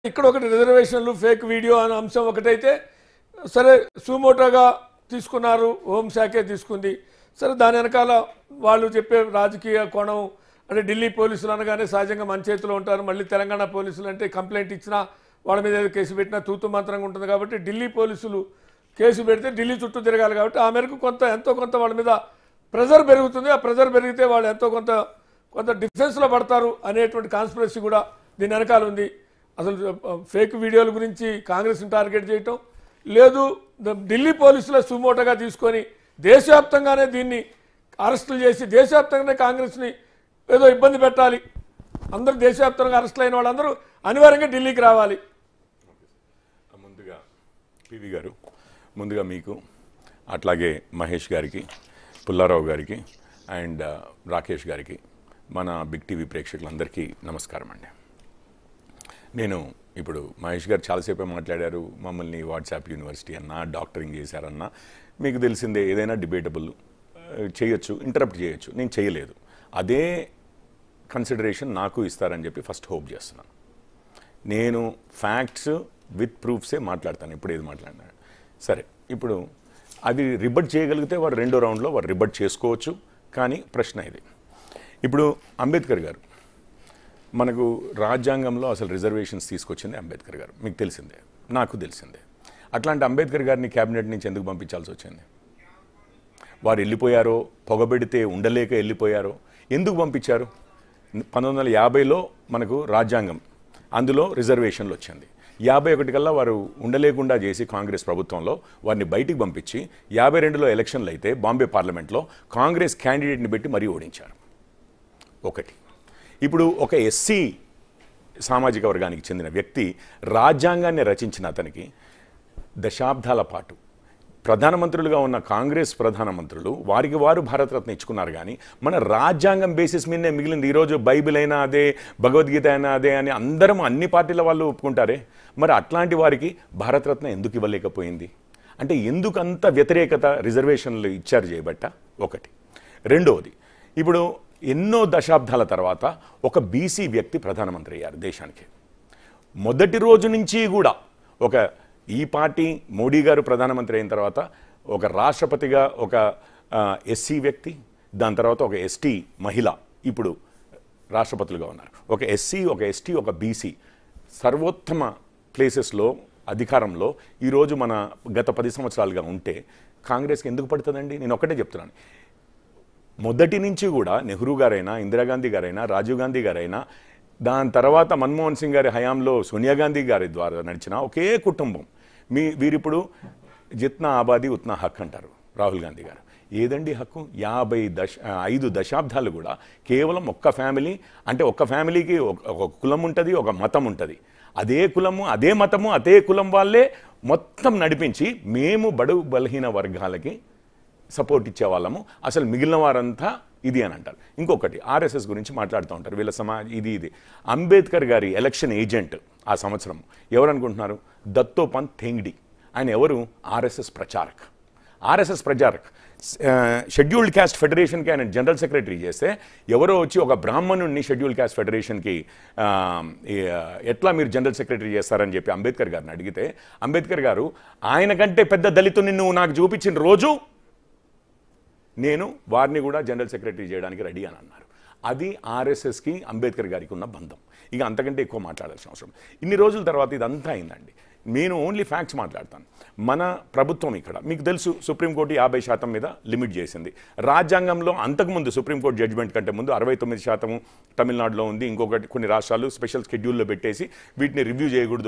ఇక్కడ ఒకటి రిజర్వేషన్లు ఫేక్ వీడియో అనే అంశం ఒకటైతే సరే సుమోటోగా తీసుకున్నారు, హోంశాఖే తీసుకుంది. సరే దాని వెనకాల వాళ్ళు చెప్పే రాజకీయ కోణం అంటే ఢిల్లీ పోలీసులు అనగానే సహజంగా మన చేతిలో ఉంటారు. మళ్ళీ తెలంగాణ పోలీసులు అంటే కంప్లైంట్ ఇచ్చినా వాళ్ళ మీద ఏదో కేసు పెట్టినా తూతు మంత్రంగా ఉంటుంది. కాబట్టి ఢిల్లీ పోలీసులు కేసు పెడితే ఢిల్లీ చుట్టూ తిరగాలి. కాబట్టి ఆ మేరకు ఎంతో కొంత వాళ్ళ మీద ప్రెజర్ పెరుగుతుంది. ఆ ప్రెజర్ పెరిగితే వాళ్ళు ఎంతో కొంత డిఫెన్స్లో పడతారు అనేటువంటి కాన్స్పిరసీ కూడా దీని వెనకాల ఉంది. అసలు ఫేక్ వీడియోల గురించి కాంగ్రెస్ని టార్గెట్ చేయటం లేదు, ఢిల్లీ పోలీసులే సుమోటోగా తీసుకొని దేశవ్యాప్తంగానే దీన్ని అరెస్టులు చేసి దేశవ్యాప్తంగానే కాంగ్రెస్ని ఏదో ఇబ్బంది పెట్టాలి, అందరూ దేశవ్యాప్తంగా అరెస్టులు అయిన వాళ్ళందరూ అనివార్యంగా ఢిల్లీకి రావాలి. ముందుగా పివి గారు, ముందుగా మీకు అట్లాగే మహేష్ గారికి, పుల్లారావు గారికి అండ్ రాకేష్ గారికి, మన బిగ్ టీవీ ప్రేక్షకులందరికీ నమస్కారం అండి. నేను ఇప్పుడు మహేష్ గారు చాలాసేపే మాట్లాడారు, మమ్మల్ని వాట్సాప్ యూనివర్సిటీ అన్నా డాక్టరింగ్ చేశారన్నా. మీకు తెలిసిందే, ఏదైనా డిబేటబుల్ చేయొచ్చు, ఇంటరప్ట్ చేయొచ్చు. నేను చేయలేదు. అదే కన్సిడరేషన్ నాకు ఇస్తారని చెప్పి ఫస్ట్ హోప్ చేస్తున్నాను. నేను ఫ్యాక్ట్స్ విత్ ప్రూఫ్సే మాట్లాడతాను, ఇప్పుడు ఏది మాట్లాడినా సరే. ఇప్పుడు అది రిబట్ చేయగలిగితే వారు రెండో రౌండ్లో వారు రిబట్ చేసుకోవచ్చు. కానీ ప్రశ్న ఇది, ఇప్పుడు అంబేద్కర్ గారు మనకు రాజ్యాంగంలో అసలు రిజర్వేషన్స్ తీసుకొచ్చింది అంబేద్కర్ గారు, మీకు తెలిసిందే, నాకు తెలిసిందే. అట్లాంటి అంబేద్కర్ గారిని క్యాబినెట్ నుంచి ఎందుకు పంపించాల్సి వచ్చింది? వారు వెళ్ళిపోయారో, పొగబెడితే ఉండలేక వెళ్ళిపోయారో, ఎందుకు పంపించారు? 1950లో మనకు రాజ్యాంగం, అందులో రిజర్వేషన్లు వచ్చింది. 51 కల్లా వారు ఉండలేకుండా చేసి కాంగ్రెస్ ప్రభుత్వంలో వారిని బయటికి పంపించి 52లో ఎలక్షన్లు అయితే బాంబే పార్లమెంట్లో కాంగ్రెస్ క్యాండిడేట్ని పెట్టి మరీ ఓడించారు. ఒకటి. ఇప్పుడు ఒక ఎస్సీ సామాజిక వర్గానికి చెందిన వ్యక్తి రాజ్యాంగాన్ని రచించిన అతనికి దశాబ్దాల పాటు ప్రధానమంత్రులుగా ఉన్న కాంగ్రెస్ ప్రధానమంత్రులు వారికి వారు భారతరత్న ఇచ్చుకున్నారు. కానీ మన రాజ్యాంగం బేసిస్ మీదనే మిగిలింది. ఈరోజు బైబిల్ అయినా అదే, భగవద్గీత అయినా అదే అని అందరం అన్ని పార్టీల వాళ్ళు ఒప్పుకుంటారే. మరి అట్లాంటి వారికి భారతరత్న ఎందుకు ఇవ్వలేకపోయింది? అంటే ఎందుకు అంత వ్యతిరేకత రిజర్వేషన్లు ఇచ్చారు చేయబట్ట? ఒకటి. రెండవది, ఇప్పుడు ఎన్నో దశాబ్దాల తర్వాత ఒక బీసీ వ్యక్తి ప్రధానమంత్రి అయ్యారు దేశానికి. మొదటి రోజు నుంచి కూడా ఒక ఈ పార్టీ మోడీ గారు ప్రధానమంత్రి అయిన తర్వాత ఒక రాష్ట్రపతిగా ఒక ఎస్సీ వ్యక్తి, దాని తర్వాత ఒక ఎస్టీ మహిళ ఇప్పుడు రాష్ట్రపతులుగా ఉన్నారు. ఒక ఎస్సీ, ఒక ఎస్టీ, ఒక బీసీ సర్వోత్తమ ప్లేసెస్లో అధికారంలో ఈరోజు మన గత 10 సంవత్సరాలుగా ఉంటే కాంగ్రెస్కి ఎందుకు పడుతుందండి? నేను ఒక్కటే చెప్తున్నాను. మొదటి నుంచి కూడా నెహ్రూ గారైనా, ఇందిరాగాంధీ గారైనా, రాజీవ్ గాంధీ గారైనా, దాని తర్వాత మన్మోహన్ సింగ్ గారి హయాంలో సోనియా గాంధీ గారి ద్వారా నడిచిన ఒకే కుటుంబం. వీరిప్పుడు జిత్నా ఆబాదీ ఉత్నా హక్ అంటారు రాహుల్ గాంధీ గారు. ఏదండి హక్కు? 5 దశాబ్దాలు కూడా కేవలం ఒక్క ఫ్యామిలీ, అంటే ఒక్క ఫ్యామిలీకి ఒక కులం ఉంటుంది, ఒక మతం ఉంటుంది. అదే కులము, అదే మతము, అదే కులం వాళ్ళే మొత్తం నడిపించి మేము బడుగు బలహీన వర్గాలకి సపోర్ట్ ఇచ్చేవాళ్ళము, అసలు మిగిలిన వారంతా ఇది అని అంటారు. ఇంకొకటి, ఆర్ఎస్ఎస్ గురించి మాట్లాడుతూ ఉంటారు. వీళ్ళ ఇది అంబేద్కర్ గారి ఎలక్షన్ ఏజెంట్ ఆ సంవత్సరం ఎవరు అనుకుంటున్నారు? దత్తోపంత్ థెంగ్డి. ఆయన ఎవరు? ఆర్ఎస్ఎస్ ప్రచారక్. షెడ్యూల్డ్ క్యాస్ట్ ఫెడరేషన్కి ఆయన జనరల్ సెక్రటరీ చేస్తే ఎవరో వచ్చి ఒక బ్రాహ్మణుడిని షెడ్యూల్డ్ క్యాస్ట్ ఫెడరేషన్కి ఎట్లా మీరు జనరల్ సెక్రటరీ చేస్తారని చెప్పి అంబేద్కర్ గారిని అడిగితే అంబేద్కర్ గారు, ఆయన కంటే పెద్ద దళితుని నువ్వు నాకు చూపించిన రోజు నేను వారిని కూడా జనరల్ సెక్రటరీ చేయడానికి రెడీ అని అన్నారు. అది ఆర్ఎస్ఎస్కి అంబేద్కర్ గారికి ఉన్న బంధం. ఇక అంతకంటే ఎక్కువ మాట్లాడాల్సిన అవసరం. ఇన్ని రోజుల తర్వాత ఇదంతా అయిందండి. నేను ఓన్లీ ఫ్యాక్ట్స్ మాట్లాడతాను. మన ప్రభుత్వం ఇక్కడ మీకు తెలుసు, సుప్రీంకోర్టు 50% మీద లిమిట్ చేసింది. రాజ్యాంగంలో అంతకుముందు సుప్రీంకోర్టు జడ్జిమెంట్ కంటే ముందు 69% తమిళనాడులో ఉంది. ఇంకొకటి కొన్ని రాష్ట్రాలు స్పెషల్ షెడ్యూల్లో పెట్టేసి వీటిని రివ్యూ చేయకూడదు